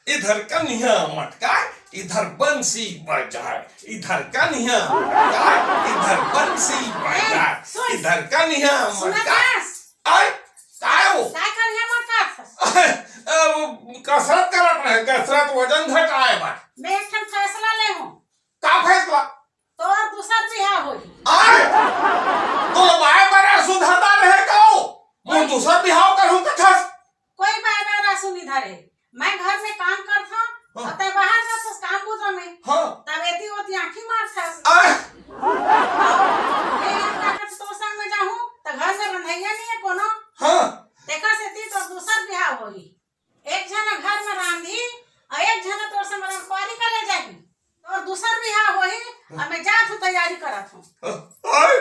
इधर कन्हैया मटका, इधर बंसी बजाए, इधर कन्हैया मटका, इधर बंसी बजाए, इधर कन्हैया मटका। आय काय हो काय कन्हैया मटका कसरत करत रहे, कसरत वजन घटाए बा। मैं एक ठन फैसला ले हूं। का फैसला? तोर दूसर बियाह होई। आय तो बाय बड़ा सुधारदार है काओ मैं दूसरा बिहाव करूं कथस। कोई बाय सुन इधर है। मैं घर में काम करता हूं और तय बाहर जाता काम बुझा में। हां तब एती होती आंखी मारथस। आय मैं ताकत तो संग में जाऊं त घर में रंधैया नहीं है कोनो। हां देखा से ती तो दूसर बियाह होई। एक जना घर में रांधी और एक जना तोर संग रंगपारी करे जाई। और दूसर बियाह होई और मैं जात हूं तैयारी करत हूं। आय